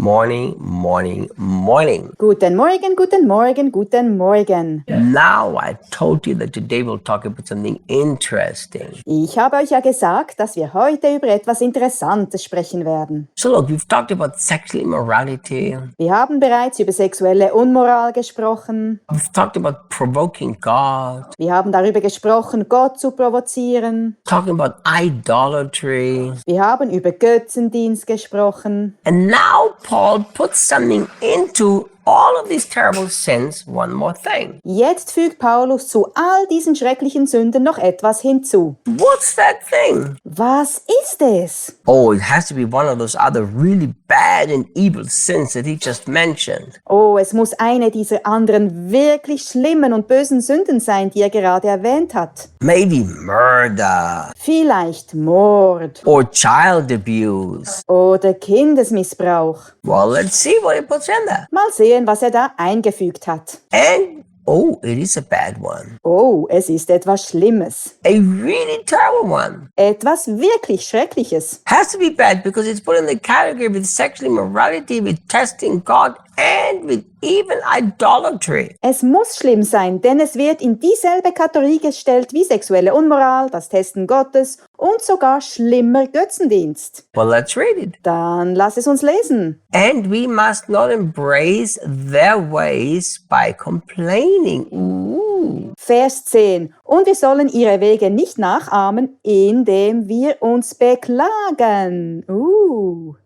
Morning, morning, morning. Guten Morgen, guten Morgen, guten Morgen. Now I told you that today we'll talk about something interesting. Ich habe euch ja gesagt, dass wir heute über etwas Interessantes sprechen werden. So look, we've talked about sexual immorality. Wir haben bereits über sexuelle Unmoral gesprochen. We've talked about provoking God. Wir haben darüber gesprochen, Gott zu provozieren. Talking about idolatry. Wir haben über Götzendienst gesprochen. And now Paul puts something into all of these terrible sins, one more thing. Jetzt fügt Paulus zu all diesen schrecklichen Sünden noch etwas hinzu. What's that thing? Was ist es? Oh, it has to be one of those other really bad and evil sins that he just mentioned. Oh, es muss eine dieser anderen wirklich schlimmen und bösen Sünden sein, die er gerade erwähnt hat. Maybe murder Vielleicht Mord or child abuse. oder Kindesmissbrauch. Well, let's see what he puts in there. Mal sehen, was er da eingefügt hat. And, oh, it is a bad one. Oh, es ist etwas Schlimmes. A really terrible one. Etwas wirklich Schreckliches. Has to be bad because it's put in the category with sexual immorality, with testing God, and with even idolatry. Es muss schlimm sein, denn es wird in dieselbe Kategorie gestellt wie sexuelle Unmoral, das Testen Gottes und sogar schlimmer Götzendienst. Well, let's read it. Dann lass es uns lesen. And we must not embrace their ways by complaining. Ooh. Vers 10. Und wir sollen ihre Wege nicht nachahmen, indem wir uns beklagen.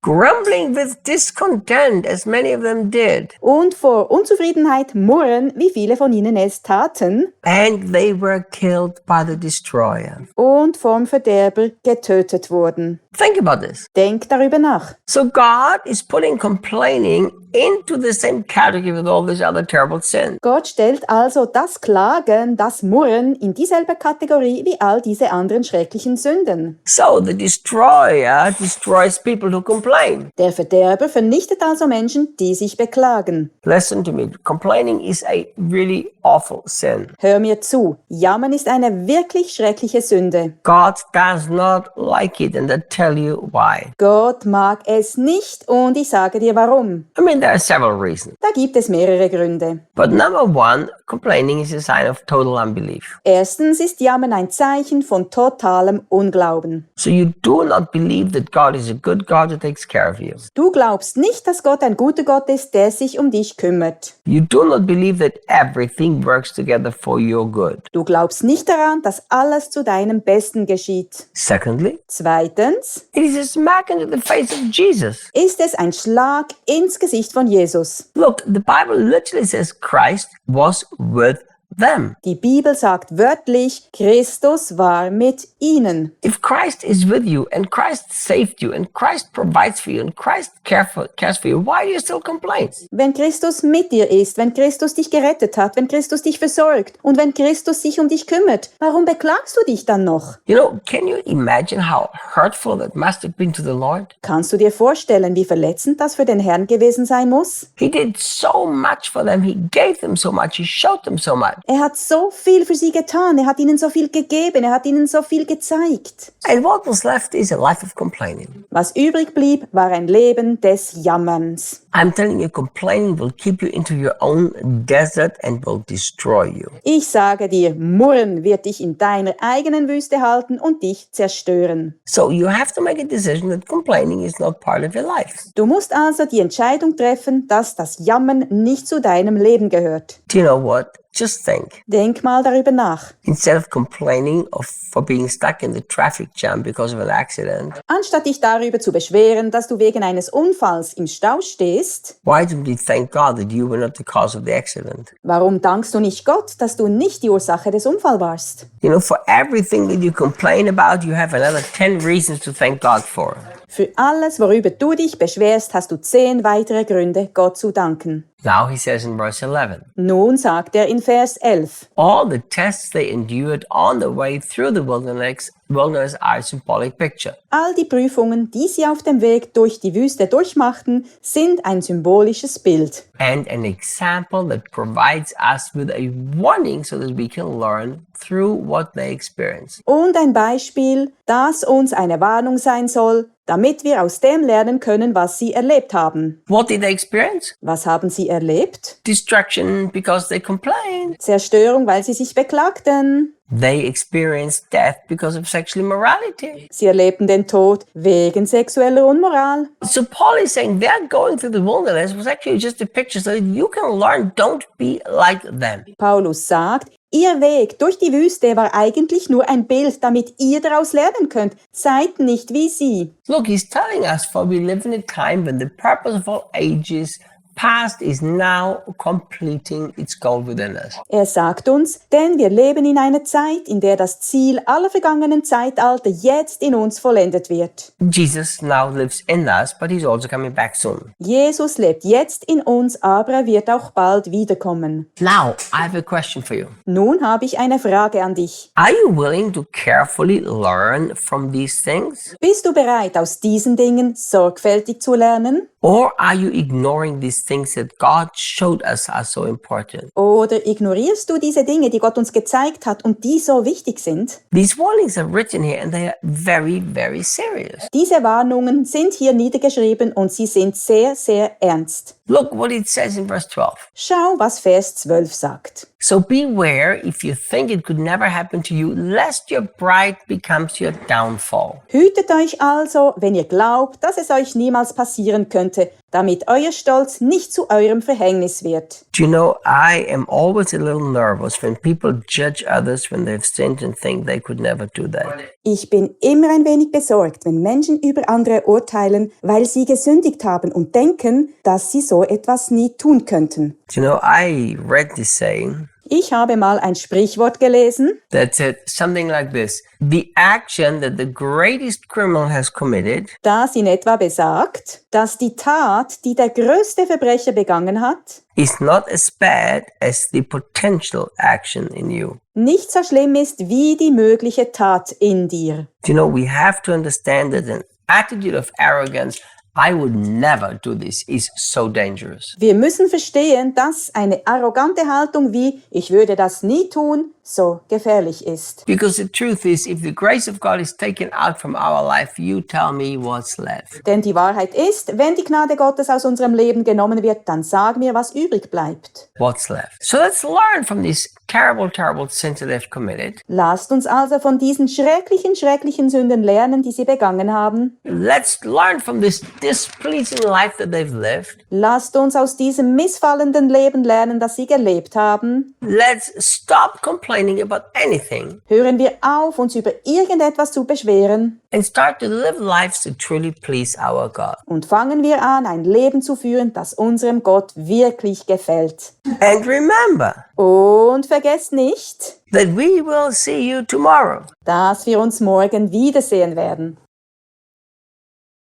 Grumbling with discontent, as many of them did. Und vor Unzufriedenheit murren, wie viele von ihnen es taten. And they were killed by the destroyer. Und vom Verderber getötet wurden. Think about this. Denk darüber nach. So God is putting complaining into the same category with all these other terrible sins. Gott stellt also das Klagen, das Murren in dieselbe Kategorie wie all diese anderen schrecklichen Sünden. So the destroyer destroys people who complain. Der Verderber vernichtet also Menschen, die sich beklagen. Listen to me. Complaining is a really awful sin. Hör mir zu. Jammern ist eine wirklich schreckliche Sünde. God does not like it, and I tell you why. Gott mag es nicht und ich sage dir warum. I mean, there are several reasons. Da gibt es mehrere Gründe. But number one, complaining is a sign of total unbelief. Erstens ist Jammern ein Zeichen von totalem Unglauben. So you do not believe that God is a good God who takes care of you. Du glaubst nicht, dass Gott ein guter Gott ist, der sich um dich kümmert. You do not believe that everything works together for your good. Du glaubst nicht daran, dass alles zu deinem Besten geschieht. Secondly, Zweitens it is a smack into the face of Jesus. ist es ein Schlag ins Gesicht von Jesus. Look, the Bible literally says Christ was with them. Die Bibel sagt wörtlich, Christus war mit ihnen. If Christ is with you and Christ saved you and Christ provides for you and Christ cares for you, why do you still complain? Wenn Christus mit dir ist, wenn Christus dich gerettet hat, wenn Christus dich versorgt und wenn Christus sich um dich kümmert, warum beklagst du dich dann noch? You know, can you imagine how hurtful that must have been to the Lord? Kannst du dir vorstellen, wie verletzend das für den Herrn gewesen sein muss? He did so much for them. He gave them so much. He showed them so much. Er hat so viel für sie getan, er hat ihnen so viel gegeben, er hat ihnen so viel gezeigt. And what was left is a life of complaining. Was übrig blieb, war ein Leben des Jammerns. I'm telling you, complaining will keep you into your own desert and will destroy you. Ich sage dir, Murren wird dich in deiner eigenen Wüste halten und dich zerstören. So you have to make a decision that complaining is not part of your life. Du musst also die Entscheidung treffen, dass das Jammern nicht zu deinem Leben gehört. Do you know what? Just think. Denk mal darüber nach. Instead of complaining for being stuck in the traffic jam because of an accident, Anstatt dich darüber zu beschweren, dass du wegen eines Unfalls im Stau stehst, why don't you thank God that you were not the cause of the accident? warum dankst du nicht Gott, dass du nicht die Ursache des Unfalls warst? You know, for everything that you complain about, you have another 10 reasons to thank God for. Für alles, worüber du dich beschwerst, hast du 10 weitere Gründe, Gott zu danken. Now he says in verse 11, Nun sagt er in Vers 11, all the tests they endured on the way through the wilderness are a symbolic picture. all die Prüfungen, die sie auf dem Weg durch die Wüste durchmachten, sind ein symbolisches Bild. And an example that provides us with a warning so that we can learn through what they experience. Und ein Beispiel, das uns eine Warnung sein soll, damit wir aus dem lernen können, was sie erlebt haben. What did they experience? Was haben sie erlebt? Destruction because they complained. Zerstörung, weil sie sich beklagten. They experienced death because of sexual immorality. Sie erlebten den Tod wegen sexueller Unmoral. So Paul is saying they're going through the wilderness was actually just a picture so that you can learn, don't be like them. Paulus sagt, ihr Weg durch die Wüste war eigentlich nur ein Bild, damit ihr daraus lernen könnt. Seid nicht wie sie. Look, he's telling us, for we live in a time when the purpose of all ages past is now completing its goal within us. Er sagt uns, denn wir leben in einer Zeit, in der das Ziel aller vergangenen Zeitalter jetzt in uns vollendet wird. Jesus now lives in us, but he's also coming back soon. Jesus lebt jetzt in uns, aber er wird auch bald wiederkommen. Now, I have a question for you. Nun habe ich eine Frage an dich. Are you willing to carefully learn from these things? Bist du bereit, aus diesen Dingen sorgfältig zu lernen? Or are you ignoring these things that God showed us are so important? Oder ignorierst du diese Dinge, die Gott uns gezeigt hat und die so wichtig sind? These warnings are written here and they are very, very serious. Diese Warnungen sind hier niedergeschrieben und sie sind sehr, sehr ernst. Look what it says in verse 12. Schau, was Vers 12 sagt. So beware if you think it could never happen to you, lest your pride becomes your downfall. Hütet euch also, wenn ihr glaubt, dass es euch niemals passieren könnte, damit euer Stolz nicht zu eurem Verhängnis wird. Do you know, I am always a little nervous when people judge others when they've sinned and think they could never do that. Ich bin immer ein wenig besorgt, wenn Menschen über andere urteilen, weil sie gesündigt haben und denken, dass sie so etwas nie tun könnten. Do you know, I read this saying Ich habe mal ein Sprichwort gelesen, that said something like this: the action that the greatest criminal has committed das in etwa besagt, dass die Tat, die der größte Verbrecher begangen hat, is not as bad as the potential action in you. nicht so schlimm ist wie die mögliche Tat in dir. Do you know, we have to understand that an attitude of arrogance, I would never do this, is so dangerous. Wir müssen verstehen, dass eine arrogante Haltung wie ich würde das nie tun, so gefährlich ist. Because the truth is, if the grace of God is taken out from our life, you tell me what's left. Denn die Wahrheit ist, wenn die Gnade Gottes aus unserem Leben genommen wird, dann sag mir, was übrig bleibt. What's left? So let's learn from these terrible, terrible sins that they've committed. Lasst uns also von diesen schrecklichen, schrecklichen Sünden lernen, die sie begangen haben. Let's learn from this displeasing life that they've lived. Lasst uns aus diesem missfallenden Leben lernen, das sie gelebt haben. Let's stop complaining about anything Hören wir auf, uns über irgendetwas zu beschweren and start to live lives that truly please our God. und fangen wir an, ein Leben zu führen, das unserem Gott wirklich gefällt. And remember Und vergesst nicht, that we will see you tomorrow. dass wir uns morgen wiedersehen werden.